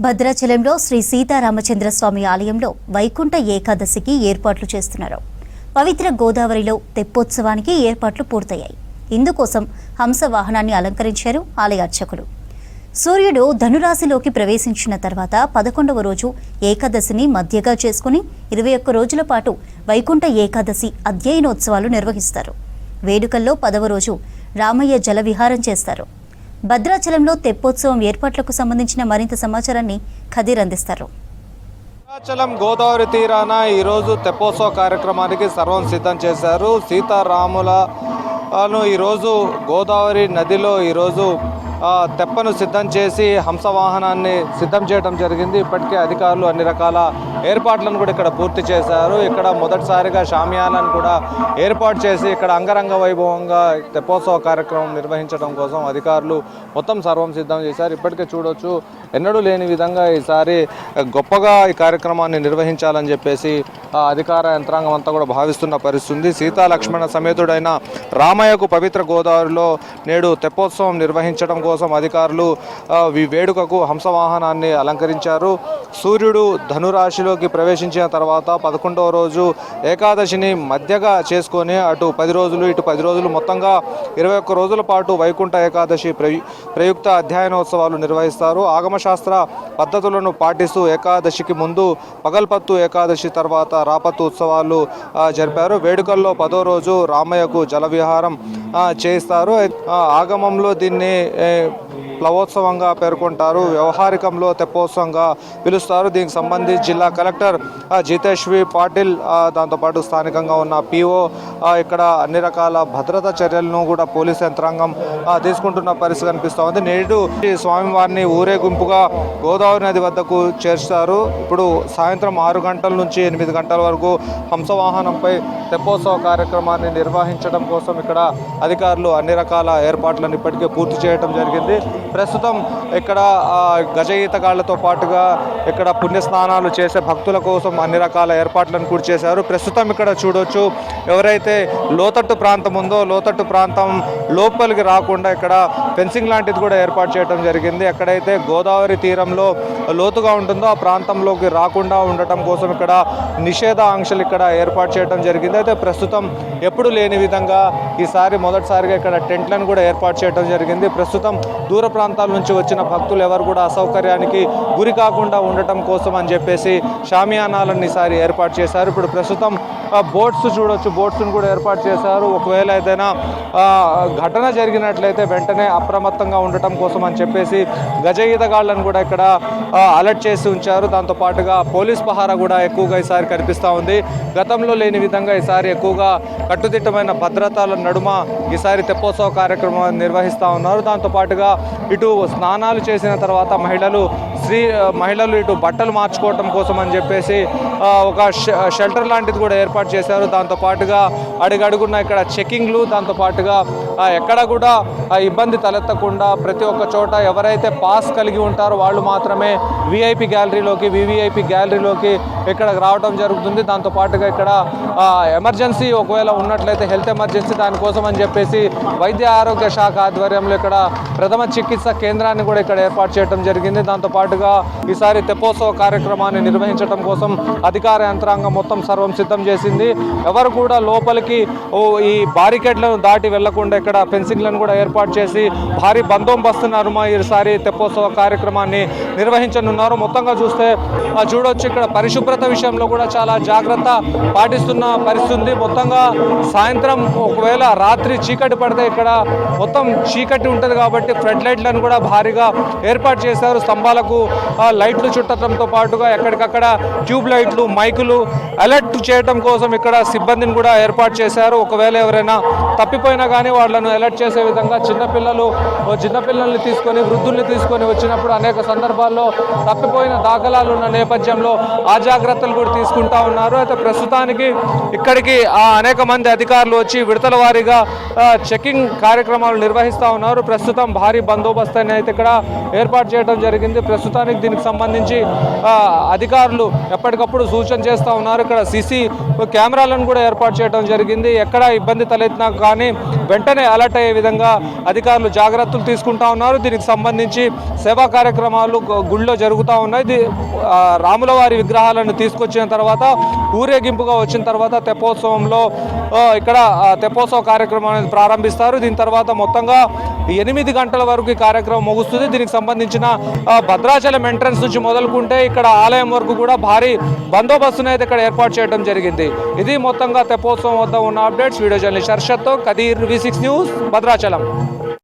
భద్రాచలంలో శ్రీ సీతారామచంద్ర స్వామి ఆలయంలో వైకుంఠ ఏకాదశికి ఏర్పాట్లు చేస్తున్నారు. పవిత్ర గోదావరిలో తెప్పోత్సవానికి ఏర్పాట్లు పూర్తయ్యాయి. ఇందుకోసం హంస వాహనాన్ని అలంకరించారు ఆలయ అర్చకులు. సూర్యుడు ధనురాశిలోకి ప్రవేశించిన తర్వాత 11వ రోజు ఏకాదశిని మధ్యగా చేసుకుని 21 రోజుల పాటు వైకుంఠ ఏకాదశి అధ్యయనోత్సవాలు నిర్వహిస్తారు. వేడుకల్లో 10వ రోజు రామయ్య జల విహారం చేస్తారు. భద్రాచలంలో తెప్పోత్సవం ఏర్పాట్లకు సంబంధించిన మరింత సమాచారాన్ని ఖదీర్ అందిస్తారు. భద్రాచలం గోదావరి తీరాన ఈరోజు తెప్పోత్సవ కార్యక్రమానికి సర్వం సిద్ధం చేశారు. సీతారాములను ఈరోజు గోదావరి నదిలో ఈరోజు తెప్పను సిద్ధం చేసి హంస వాహనాన్ని సిద్ధం చేయడం జరిగింది. ఇప్పటికే అధికారులు అన్ని రకాల ఏర్పాట్లను కూడా ఇక్కడ పూర్తి చేశారు. ఇక్కడ మొదటిసారిగా షామియానాను కూడా ఏర్పాటు చేసి ఇక్కడ అంగరంగ వైభవంగా తెప్పోత్సవ కార్యక్రమం నిర్వహించడం కోసం అధికారులు మొత్తం సర్వం సిద్ధం చేశారు. ఇప్పటికే చూడొచ్చు, ఎన్నడూ లేని విధంగా ఈసారి గొప్పగా ఈ కార్యక్రమాన్ని నిర్వహించాలని చెప్పేసి అధికార యంత్రాంగం అంతా కూడా భావిస్తున్న పరిస్థితి. సీతా లక్ష్మణ సమేతుడైన రామయ్యకు పవిత్ర గోదావరిలో నేడు తెప్పోత్సవం నిర్వహించడం కోసం అధికారులు ఈ వేడుకకు హంసవాహనాన్ని అలంకరించారు. సూర్యుడు ధనురాశిలోకి ప్రవేశించిన తర్వాత 11వ రోజు ఏకాదశిని మధ్యగా చేసుకొని అటు 10 రోజులు ఇటు 10 రోజులు మొత్తంగా 21 రోజుల పాటు వైకుంఠ ఏకాదశి ప్రయుక్త అధ్యయనోత్సవాలు నిర్వహిస్తారు. ఆగమశాస్త్ర పద్ధతులను పాటిస్తూ ఏకాదశికి ముందు పగల్పత్తు ఏకాదశి తర్వాత రాపత్తు ఉత్సవాలు జరిపారు. వేడుకల్లో 10వ రోజు రామయ్యకు జల విహారం చేయిస్తారు. ఆగమంలో దీన్ని ప్లవోత్సవంగా పేర్కొంటారు. వ్యవహారికంలో తెప్పోత్సవంగా పిలుస్తారు. దీనికి సంబంధించి జిల్లా కలెక్టర్ జితేశ్వి పాటిల్, దాంతోపాటు స్థానికంగా ఉన్న పిఓ ఇక్కడ అన్ని రకాల భద్రతా చర్యలను కూడా పోలీస్ యంత్రాంగం తీసుకుంటున్న పరిస్థితి కనిపిస్తూ ఉంది. నేడు స్వామివారిని ఊరేగింపుగా గోదావరి నది వద్దకు చేర్చారు. ఇప్పుడు సాయంత్రం 6 గంటల నుంచి 8 గంటల వరకు హంసవాహనంపై తెప్పోత్సవ కార్యక్రమాన్ని నిర్వహించడం కోసం ఇక్కడ అధికారులు అన్ని రకాల ఏర్పాట్లను ఇప్పటికే పూర్తి చేయడం జరిగింది. ప్రస్తుతం ఇక్కడ గజ ఈతగాళ్లతో పాటుగా ఇక్కడ పుణ్యస్నానాలు చేసే భక్తుల కోసం అన్ని రకాల ఏర్పాట్లను కూడా చేశారు. ప్రస్తుతం ఇక్కడ చూడొచ్చు, ఎవరైతే లోతట్టు ప్రాంతం ఉందో లోతట్టు ప్రాంతం లోపలికి రాకుండా ఇక్కడ ఫెన్సింగ్ లాంటిది కూడా ఏర్పాటు చేయడం జరిగింది. ఎక్కడైతే గోదావరి తీరంలో లోతుగా ఉంటుందో ఆ ప్రాంతంలోకి రాకుండా ఉండటం కోసం ఇక్కడ నిషేధ ఆంక్షలు ఇక్కడ ఏర్పాటు చేయడం జరిగింది. అయితే ప్రస్తుతం ఎప్పుడు లేని విధంగా ఈసారి మొదటిసారిగా ఇక్కడ టెంట్లను కూడా ఏర్పాటు చేయడం జరిగింది. ప్రస్తుతం దూర ప్రాంతాల నుంచి వచ్చిన భక్తులు ఎవరు కూడా అసౌకర్యానికి గురి కాకుండా ఉండటం కోసం అని చెప్పేసి షామియానాలను ఈసారి ఏర్పాటు చేశారు. ఇప్పుడు ప్రస్తుతం బోట్స్ చూడొచ్చు, బోట్స్ను కూడా ఏర్పాటు చేశారు. ఒకవేళ ఏదైనా ఘటన జరిగినట్లయితే వెంటనే అప్రమత్తంగా ఉండటం కోసం అని చెప్పేసి గజ ఈతగాళ్లను కూడా ఇక్కడ అలర్ట్ చేసి ఉంచారు. దాంతోపాటుగా పోలీస్ పహారా కూడా ఎక్కువగా ఈసారి కనిపిస్తూ ఉంది. గతంలో లేని విధంగా ఈసారి ఎక్కువగా కట్టుదిట్టమైన భద్రతల నడుమ ఈసారి తెప్పోత్సవ కార్యక్రమాన్ని నిర్వహిస్తూ ఉన్నారు. దాంతోపాటుగా ఇటు స్నానాలు చేసిన తర్వాత మహిళలు ఇటు బట్టలు మార్చుకోవటం కోసం అని చెప్పేసి ఒక షెల్టర్ లాంటిది కూడా ఏర్పాటు చేశారు. దాంతోపాటుగా అడుగడుగున్న ఇక్కడ చెకింగ్లు, దాంతోపాటుగా ఎక్కడ కూడా ఇబ్బంది తలెత్తకుండా ప్రతి ఒక్క చోట ఎవరైతే పాస్ కలిగి ఉంటారో వాళ్ళు మాత్రమే వివిఐపి గ్యాలరీలోకి ఇక్కడ రావడం జరుగుతుంది. దాంతోపాటుగా ఇక్కడ ఎమర్జెన్సీ ఒకవేళ ఉన్నట్లయితే హెల్త్ ఎమర్జెన్సీ దానికోసం అని చెప్పేసి వైద్య ఆరోగ్య శాఖ ఆధ్వర్యంలో ఇక్కడ ప్రథమ చికిత్స కేంద్రాన్ని కూడా ఇక్కడ ఏర్పాటు చేయడం జరిగింది. దాంతోపాటుగా ఈసారి తెప్పోత్సవ కార్యక్రమాన్ని నిర్వహించడం కోసం అధికార యంత్రాంగం మొత్తం సర్వం సిద్ధం చేసింది. ఎవరు కూడా లోపలికి ఈ బారికేడ్లను దాటి వెళ్లకుండా ఇక్కడ ఫెన్సింగ్లను కూడా ఏర్పాటు చేసి భారీ బందోబస్తు నడుమ ఈసారి తెప్పోత్సవ కార్యక్రమాన్ని నిర్వహించనున్నారు. మొత్తంగా చూడొచ్చు, ఇక్కడ పరిశుభ్రత విషయంలో కూడా చాలా జాగ్రత్త పాటిస్తున్న పరిస్థితి. మొత్తంగా సాయంత్రం ఒకవేళ రాత్రి చీకటి పడితే ఇక్కడ మొత్తం చీకటి ఉంటుంది కాబట్టి ఫ్లడ్ లైట్లను కూడా భారీగా ఏర్పాటు చేశారు. స్తంభాలకు లైట్లు చుట్టడంతో పాటుగా ఎక్కడికక్కడ ట్యూబ్ లైట్లు, మైకులు అలర్ట్ చేయడం కోసం ఇక్కడ సిబ్బందిని కూడా ఏర్పాటు చేశారు. ఒకవేళ ఎవరైనా తప్పిపోయినా కానీ వాళ్ళను అలర్ట్ చేసే విధంగా చిన్నపిల్లల్ని తీసుకొని వృద్ధుల్ని తీసుకొని వచ్చినప్పుడు అనేక సందర్భాల్లో తప్పిపోయిన దాఖలాలు ఉన్న నేపథ్యంలో ఆ జాగ్రత్తలు కూడా తీసుకుంటా ఉన్నారు. అయితే ప్రస్తుతానికి ఇక్కడికి అనేక మంది అధికారులు వచ్చి విడతల వారీగా చెకింగ్ కార్యక్రమాలు నిర్వహిస్తూ ఉన్నారు. ప్రస్తుతం భారీ బందోబస్తు అయితే ఇక్కడ ఏర్పాటు చేయడం జరిగింది. ప్రస్తుతానికి దీనికి సంబంధించి అధికారులు ఎప్పటికప్పుడు సూచన చేస్తూ ఉన్నారు. ఇక్కడ సీసీ కెమెరాలను కూడా ఏర్పాటు చేయడం జరిగింది. ఎక్కడ ఇబ్బంది తలెత్తినా కానీ వెంటనే అలర్ట్ అయ్యే విధంగా అధికారులు జాగ్రత్తలు తీసుకుంటా ఉన్నారు. దీనికి సంబంధించి సేవా కార్యక్రమాలు గుళ్ళో జరుగుతూ ఉన్నాయి. రాముల వారి విగ్రహాలను తీసుకొచ్చిన తర్వాత ఊరేగింపుగా వచ్చిన తర్వాత తెప్పోత్సవంలో ఇక్కడ తెప్పోత్సవ కార్యక్రమాన్ని ప్రారంభిస్తారు. దీని తర్వాత మొత్తంగా 8 గంటల వరకు ఈ కార్యక్రమం ముగుస్తుంది. దీనికి సంబంధించిన భద్రాచలం ఎంట్రన్స్ నుంచి మొదలుకుంటే ఇక్కడ ఆలయం వరకు కూడా భారీ బందోబస్తును అయితే ఇక్కడ ఏర్పాటు చేయడం జరిగింది. ఇది మొత్తంగా తెప్పోత్సవం వద్ద ఉన్న అప్డేట్స్. వీడియో జర్నలిస్ట్ హర్షత్తో కదీర్, V6 న్యూస్, భద్రాచలం.